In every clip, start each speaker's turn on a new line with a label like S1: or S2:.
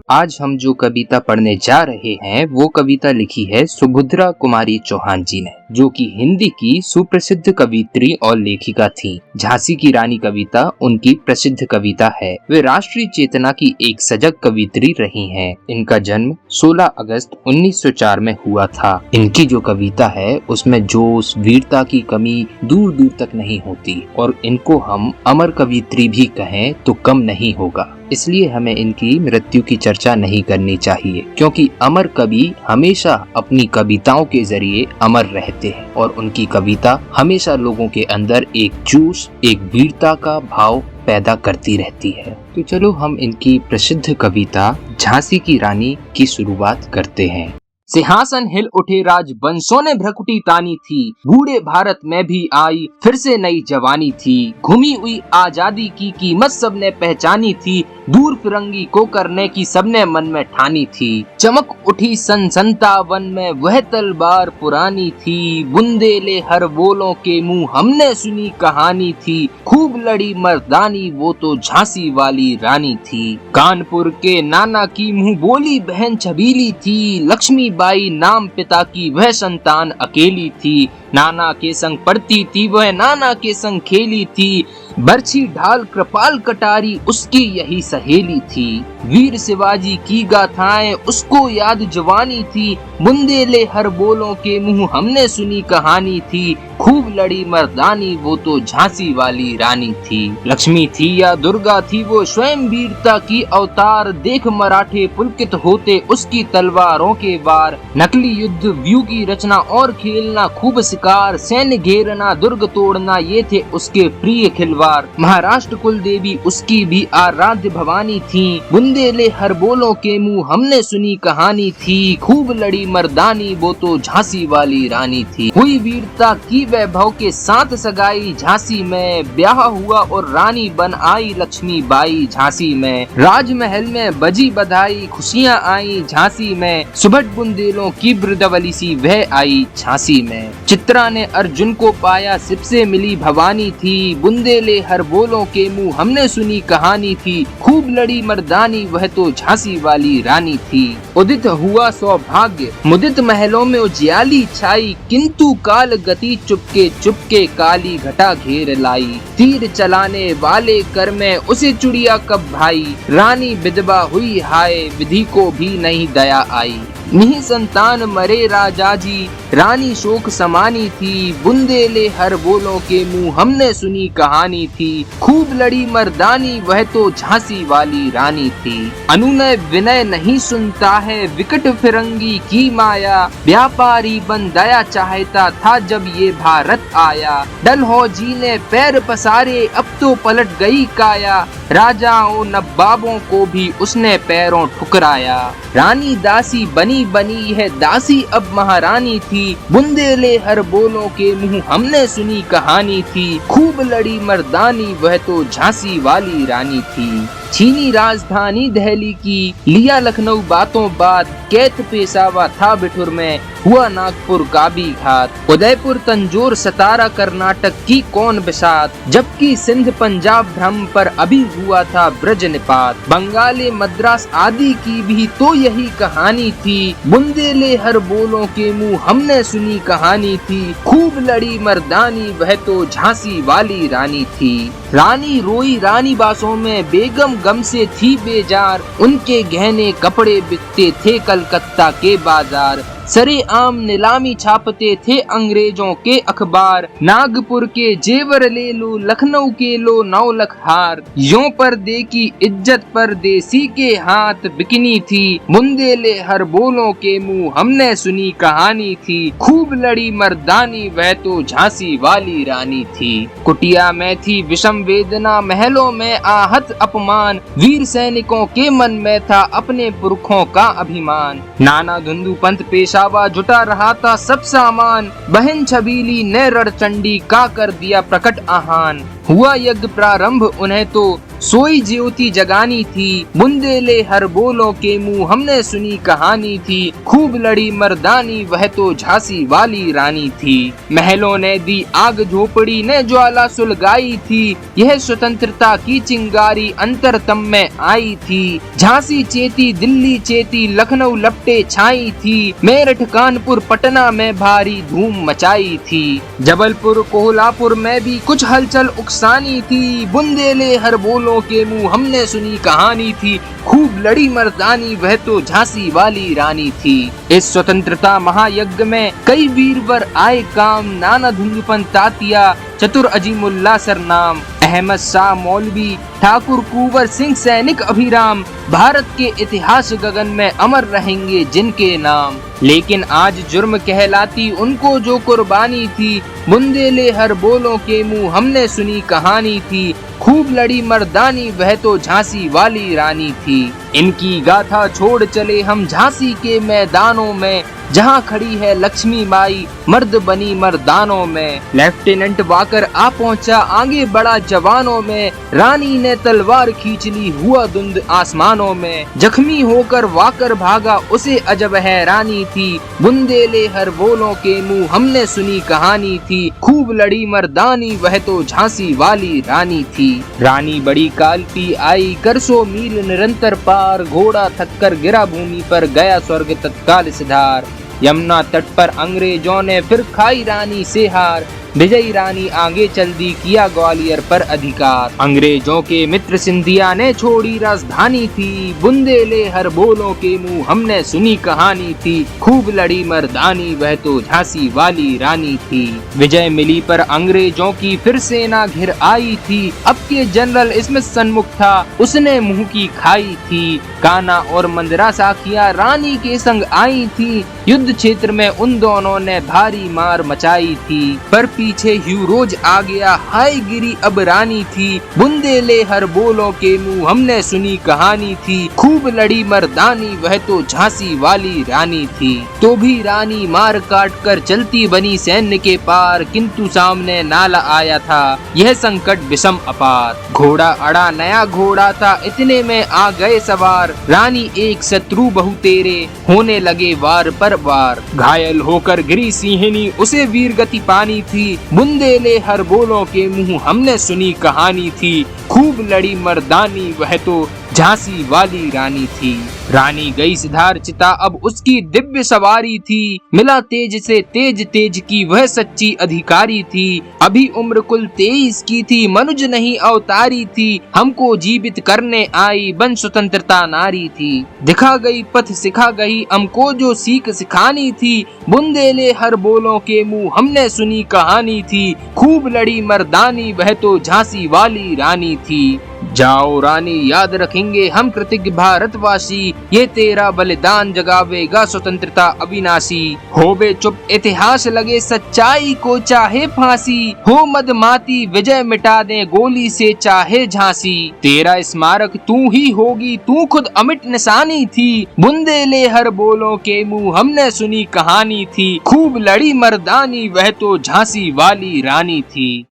S1: आज हम जो कविता पढ़ने जा रहे हैं वो कविता लिखी है सुभद्रा कुमारी चौहान जी ने, जो कि हिंदी की सुप्रसिद्ध कवित्री और लेखिका थी। झांसी की रानी कविता उनकी प्रसिद्ध कविता है। वे राष्ट्रीय चेतना की एक सजग कवित्री रही हैं। इनका जन्म 16 अगस्त 1904 में हुआ था। इनकी जो कविता है उसमें जोश वीरता की कमी दूर दूर तक नहीं होती और इनको हम अमर कवित्री भी कहें तो कम नहीं होगा। इसलिए हमें इनकी मृत्यु की चर्चा नहीं करनी चाहिए, क्योंकि अमर कवि हमेशा अपनी कविताओं के जरिए अमर रहते हैं और उनकी कविता हमेशा लोगों के अंदर एक जोश, एक वीरता का भाव पैदा करती रहती है। तो चलो हम इनकी प्रसिद्ध कविता झांसी की रानी की शुरुआत करते हैं। सिंहासन हिल उठे राज वंशों ने भ्रकुटी तानी थी, बूढ़े भारत में भी आई फिर से नई जवानी थी। घूमी हुई आजादी की कीमत सबने पहचानी थी, दूर फिरंगी को करने की सबने मन में ठानी थी। चमक उठी सन 57 में वह तलवार पुरानी थी, बुंदेले हर बोलों के मुंह हमने सुनी कहानी थी। खूब लड़ी मर्दानी वो तो झांसी वाली रानी थी। कानपुर के नाना की मुंह बोली बहन छबीली थी, लक्ष्मी बाई नाम पिता की वह संतान अकेली थी। नाना के संग पढ़ती थी वह नाना के संग खेली थी, बरछी ढाल कृपाल कटारी उसकी यही सहेली थी। वीर शिवाजी की गाथाएं उसको याद जवानी थी, बुंदेले हर बोलों के मुंह हमने सुनी कहानी थी। खूब लड़ी मर्दानी वो तो झांसी वाली रानी थी। लक्ष्मी थी या दुर्गा थी वो स्वयं वीरता की अवतार, देख मराठे पुलकित होते उसकी तलवारों के वार। नकली युद्ध व्यू की रचना और खेलना, खूब शिकार, सैन्य घेरना, दुर्ग तोड़ना, ये थे उसके प्रिय खिलवाड़। महाराष्ट्र कुल देवी उसकी भी आराध्य भवानी थी, बुंदेले हर बोलों के मुंह हमने सुनी कहानी थी। खूब लड़ी मर्दानी वो तो झांसी वाली रानी थी। हुई वीरता की वैभव के साथ सगाई झांसी में, ब्याह हुआ और रानी बन आई लक्ष्मी बाई झांसी में। राजमहल में बजी बधाई खुशियां आई झांसी में, सुबह बुंदेलों की ब्रदवली सी वह आई झांसी में। चित्रा ने अर्जुन को पाया शिव से मिली भवानी थी, बुंदेले हर बोलों के मुंह हमने सुनी कहानी थी। खूब लड़ी मर्दानी वह तो झांसी वाली रानी थी। उदित हुआ सौभाग्य मुदित महलों में उजियाली छाई, किंतु काल गति चुपके चुपके काली घटा घेर लाई। तीर चलाने वाले कर में उसे चुड़िया कब भाई, रानी विधवा हुई हाय विधि को भी नहीं दया आई। निह संतान मरे राजा जी रानी शोक समानी थी, बुंदेले हर बोलों के मुंह हमने सुनी कहानी थी। खूब लड़ी मर्दानी वह तो झांसी वाली रानी थी। अनुनय विनय नहीं सुनता है विकट फिरंगी की माया, व्यापारी बन दया चाहता था जब ये भारत आया। डलहौजी ने पैर पसारे अब तो पलट गई काया, राजाओं नवाबों को भी उसने पैरों ठुकराया। रानी दासी बनी बनी है दासी अब महारानी थी, बुंदेले हर बोलों के मुंह हमने सुनी कहानी थी। खूब लड़ी मर्दानी वह तो झांसी वाली रानी थी। चीनी राजधानी दिल्ली की लिया लखनऊ बातों बात, कैथ पेशावा था बिठुर में हुआ नागपुर का भी घात। उदयपुर तंजोर सतारा कर्नाटक की कौन बिसात, जबकि सिंध पंजाब भ्रम पर अभी हुआ था ब्रज निपात। बंगाली मद्रास आदि की भी तो यही कहानी थी, बुंदेले हर बोलों के मुंह हमने सुनी कहानी थी। खूब लड़ी मर्दानी वह तो झांसी वाली रानी थी। रानी रोई रानी बासों में बेगम गम से थी बेजार, उनके गहने कपड़े बिकते थे कलकत्ता के बाजार। सरे आम नीलामी छापते थे अंग्रेजों के अखबार, नागपुर के जेवर ले लो लखनऊ के लो 9 लाख हार। यों पर्दे की इज्जत परदेसी के हाथ बिकनी थी, बुंदेले हर बोलों के मुंह हमने सुनी कहानी थी। खूब लड़ी मर्दानी वह तो झांसी वाली रानी थी। कुटिया में थी विषम वेदना महलों में आहत अपमान, वीर सैनिकों के मन में था अपने पुरखों का अभिमान। नाना धुंधु पंथ पेशा जुटा रहा था सब सामान, बहन छबीली ने रणचंडी का कर दिया प्रकट आहान। हुआ यज्ञ प्रारंभ उन्हें तो सोई ज्योति जगानी थी, बुंदेले हर बोलों के मुंह हमने सुनी कहानी थी, खूब लड़ी मर्दानी वह तो झांसी वाली रानी थी। महलों ने दी आग, झोपड़ी ने ज्वाला सुलगाई थी, यह स्वतंत्रता की चिंगारी अंतरतम में आई थी। झांसी चेती, दिल्ली चेती, लखनऊ लपटे छाई थी, मेरठ कानपुर पटना में भारी धूम मचाई थी। जबलपुर कोल्हापुर में भी कुछ हलचल उकसानी थी, बुंदेले हर बोलों के मुंह हमने सुनी कहानी थी, खूब लड़ी मर्दानी वह तो झांसी वाली रानी थी। इस स्वतंत्रता महायज्ञ में कई वीरवर आए काम, नाना धुंधुपन तातिया, चतुर अजीमुल्ला सरनाम, अहमद शाह मौलवी, ठाकुर कुंवर सिंह सैनिक अभिराम, भारत के इतिहास गगन में अमर रहेंगे जिनके नाम। लेकिन आज जुर्म कहलाती उनको जो कुर्बानी थी, बुंदेले हर बोलों के मुंह हमने सुनी कहानी थी, खूब लड़ी मर्दानी वह तो झांसी वाली रानी थी। इनकी गाथा छोड़ चले हम झांसी के मैदानों में, जहां खड़ी है लक्ष्मी माई मर्द बनी मर्दानों में। लेफ्टिनेंट वाकर आ पहुंचा, आगे बढ़ा जवानों में, रानी ने तलवार खींच ली, हुआ धुंध आसमानों में। जख्मी होकर वाकर भागा, उसे अजब हैरानी थी, बुंदेले हर बोलों के मुंह हमने सुनी कहानी थी, खूब लड़ी मर्दानी वह तो झांसी वाली रानी थी। रानी बड़ी कालपी आई, कर 100 मील निरंतर पार, घोड़ा थक कर गिरा भूमि पर, गया स्वर्ग तत्काल सिधार। यमुना तट पर अंग्रेजों ने फिर खाई रानी से हार, विजयी रानी आगे चल दी, किया ग्वालियर पर अधिकार। अंग्रेजों के मित्र सिंधिया ने छोड़ी राजधानी थी, बुंदेले हर बोलों के मुंह हमने सुनी कहानी थी, खूब लड़ी मर्दानी वह तो झांसी वाली रानी थी। विजय मिली पर अंग्रेजों की फिर सेना घिर आई थी, अब के जनरल इसमें सन्मुख था, उसने मुंह की खाई थी। कान्हा और मंदरा साखिया रानी के संग आई थी, युद्ध क्षेत्र में उन दोनों ने भारी मार मचाई थी। पर पीछे ह्यूरोज आ गया, हाय गिरी अब रानी थी, बुंदेले हर बोलों के मुंह हमने सुनी कहानी थी, खूब लड़ी मर्दानी वह तो झांसी वाली रानी थी। तो भी रानी मार काट कर चलती बनी सैन्य के पार, किंतु सामने नाला आया था यह संकट विषम अपार। घोड़ा अड़ा नया घोड़ा था, इतने में आ गए सवार, रानी एक शत्रु बहु तेरे, होने लगे वार पर वार। घायल होकर गिरी सिंहनी, उसे वीर गति पानी थी, बुंदेले हर बोलों के मुंह हमने सुनी कहानी थी, खूब लड़ी मर्दानी वह तो झांसी वाली रानी थी। रानी गई सिधार चिता, अब उसकी दिव्य सवारी थी, मिला तेज से तेज की वह सच्ची अधिकारी थी। अभी उम्र कुल 23 की थी, मनुज नहीं अवतारी थी, हमको जीवित करने आई बन स्वतंत्रता नारी थी। दिखा गई पथ सिखा गई हमको जो सीख सिखानी थी, बुंदेले हर बोलों के मुंह हमने सुनी कहानी थी, खूब लड़ी मर्दानी वह तो झांसी वाली रानी थी। जाओ रानी याद रखेंगे हम कृतज्ञ भारतवासी, ये तेरा बलिदान जगावेगा स्वतंत्रता अविनाशी। होवे चुप इतिहास लगे सच्चाई को चाहे फांसी, हो मदमाती विजय मिटा दे गोली से चाहे झांसी। तेरा स्मारक तू ही होगी, तू खुद अमिट निशानी थी, बुंदेले हर बोलों के मुंह हमने सुनी कहानी थी, खूब लड़ी मर्दानी वह तो झांसी वाली रानी थी।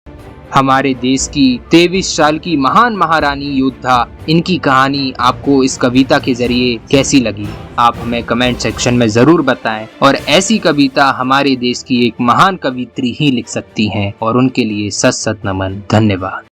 S1: हमारे देश की 23 साल की महान महारानी योद्धा, इनकी कहानी आपको इस कविता के जरिए कैसी लगी, आप हमें कमेंट सेक्शन में जरूर बताएं। और ऐसी कविता हमारे देश की एक महान कवित्री ही लिख सकती हैं, और उनके लिए सत सत नमन, धन्यवाद।